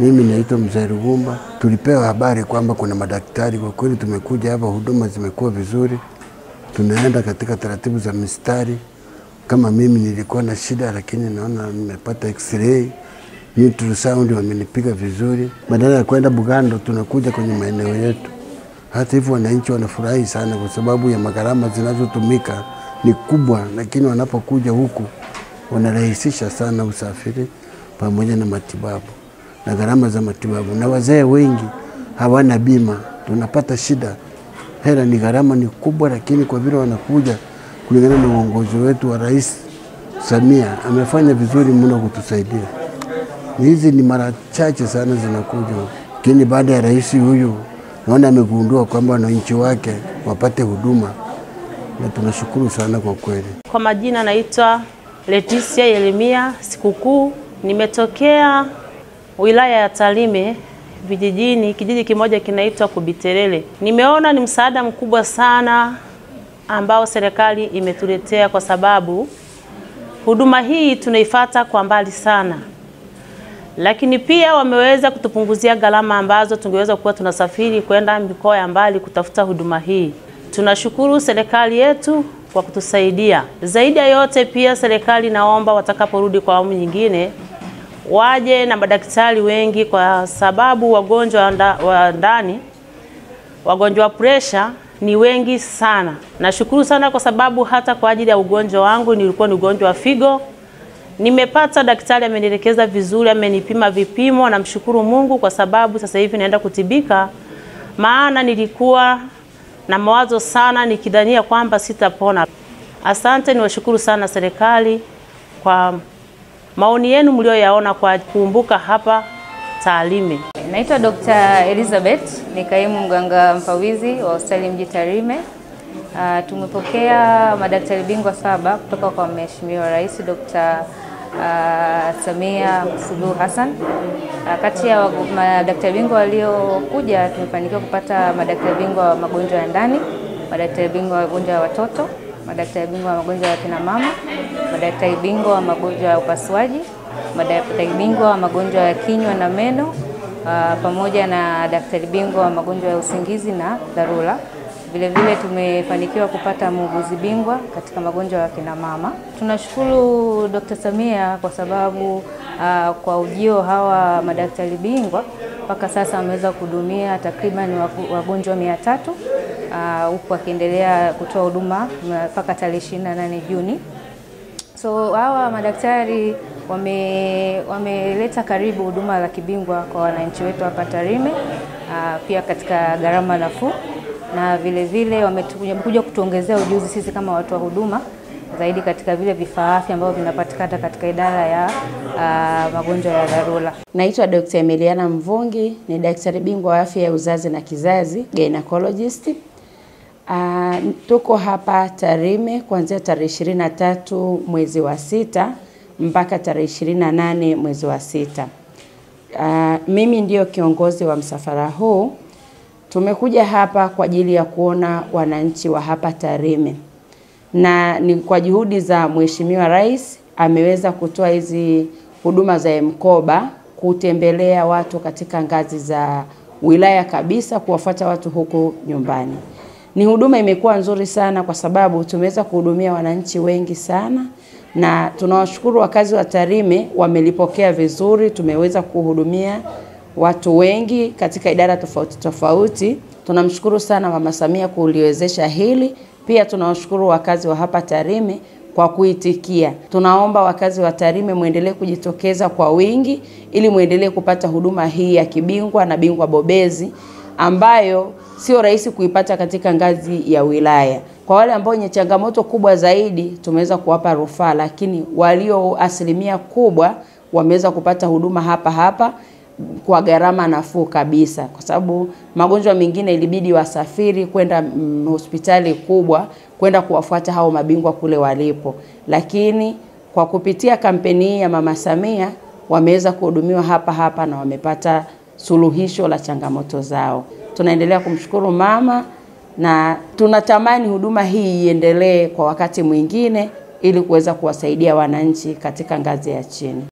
Mimi naitwa Mzee Rugumba. Tulipewa habari kwamba kuna madaktari. Kwa kweli tumekuja hapa, huduma zimekuwa vizuri. Tunaenda katika taratibu za mistari. Kama mimi nilikuwa na shida, lakini naona nimepata x-ray. Ultrasound wamenipiga vizuri. Badala ya kwenda Bugando, tunakuja kwenye maeneo yetu. Hata hivyo wananchi wanafurahi sana kwa sababu ya gharama zinazotumika ni kubwa, lakini wanapokuja huku wanarahisisha sana usafiri pamoja na matibabu na gharama za matibabu. Na wazee wengi hawana bima, tunapata shida. Hela ni gharama ni kubwa, lakini kwa vile wanakuja kulingana na uongozi wetu wa Rais Samia amefanya vizuri mno kutusaidia. Hizi ni mara chache sana zinakuja, lakini baada ya rais huyu naona amegundua kwamba wananchi wake wapate huduma, na tunashukuru sana kwa kweli. Kwa majina naitwa Leticia Yeremia Sikukuu. Nimetokea wilaya ya Tarime vijijini, kijiji kimoja kinaitwa Kubiterele. Nimeona ni msaada mkubwa sana ambao serikali imetuletea, kwa sababu huduma hii tunaifuata kwa mbali sana. Lakini pia wameweza kutupunguzia gharama ambazo tungeweza kuwa tunasafiri kwenda mikoa ya mbali kutafuta huduma hii. Tunashukuru serikali yetu kwa kutusaidia. Zaidi ya yote pia serikali naomba watakaporudi kwa awamu nyingine waje na madaktari wengi, kwa sababu wagonjwa wa ndani, wagonjwa wa pressure ni wengi sana. Nashukuru sana kwa sababu hata kwa ajili ya ugonjwa wangu nilikuwa ni ugonjwa wa figo. Nimepata daktari amenielekeza vizuri, amenipima vipimo, na mshukuru Mungu kwa sababu sasa hivi naenda kutibika. Maana nilikuwa na mawazo sana nikidhania kwamba sitapona. Asante, niwashukuru sana serikali kwa maoni yenu mlioyaona kwa kukumbuka hapa Tarime. Naitwa Dr. Elizabeth, ni kaimu mganga mfawizi wa hospitali mji Tarime. Tumepokea madaktari bingwa 7 kutoka kwa Mheshimiwa Rais Dr. Samia Suluhu Hassan. Kati ya madaktari bingwa waliokuja tumefanikiwa kupata madaktari bingwa wa magonjwa ya ndani, madaktari bingwa wa magonjwa ya watoto, madaktari bingwa wa magonjwa ya kina mama, madaktari bingwa wa magonjwa ya upasuaji, madaktari bingwa wa magonjwa ya kinywa na meno, pamoja na daktari bingwa wa magonjwa ya usingizi na dharura. Vile vile tumefanikiwa kupata muuguzi bingwa katika magonjwa ya kina mama. Tunashukuru Dr. Samia kwa sababu kwa ujio hawa madaktari bingwa mpaka sasa wameweza kuhudumia takriban wagonjwa 300, huku akiendelea kutoa huduma mpaka tarehe 28 Juni. So hawa madaktari wameleta karibu huduma za kibingwa kwa wananchi wetu hapa Tarime, pia katika gharama nafuu, na vile vile wamekuja kutuongezea ujuzi sisi kama watu wa huduma zaidi katika vile vifaa afya ambavyo vinapatikana katika idara ya magonjwa ya dharura. Naitwa Dr. Emiliana Mvungi, ni daktari bingwa wa afya ya uzazi na kizazi, gynecologist. Tuko hapa Tarime kuanzia tarehe 23 mwezi wa 6 mpaka tarehe 28 mwezi wa 6. Mimi ndio kiongozi wa msafara huu. Tumekuja hapa kwa ajili ya kuona wananchi wa hapa Tarime, na ni kwa juhudi za Mheshimiwa Rais ameweza kutoa hizi huduma za mkoba, kutembelea watu katika ngazi za wilaya kabisa, kuwafuata watu huko nyumbani. Ni huduma imekuwa nzuri sana kwa sababu tumeweza kuhudumia wananchi wengi sana, na tunawashukuru wakazi wa Tarime wamelipokea vizuri. Tumeweza kuhudumia watu wengi katika idara tofauti tofauti. Tunamshukuru sana Mama Samia kuliwezesha hili. Pia tunawashukuru wakazi wa hapa Tarime kwa kuitikia. Tunaomba wakazi wa Tarime muendelee kujitokeza kwa wingi ili muendelee kupata huduma hii ya kibingwa na bingwa bobezi ambayo sio rahisi kuipata katika ngazi ya wilaya. Kwa wale ambao wenye changamoto kubwa zaidi tumeweza kuwapa rufaa, lakini walio asilimia kubwa wameweza kupata huduma hapa kwa gharama nafuu kabisa, kwa sababu magonjwa mengine ilibidi wasafiri kwenda hospitali kubwa kwenda kuwafuata hao mabingwa kule walipo, lakini kwa kupitia kampeni hii ya Mama Samia wameweza kuhudumiwa hapa na wamepata suluhisho la changamoto zao. Tunaendelea kumshukuru mama na tunatamani huduma hii iendelee kwa wakati mwingine ili kuweza kuwasaidia wananchi katika ngazi ya chini.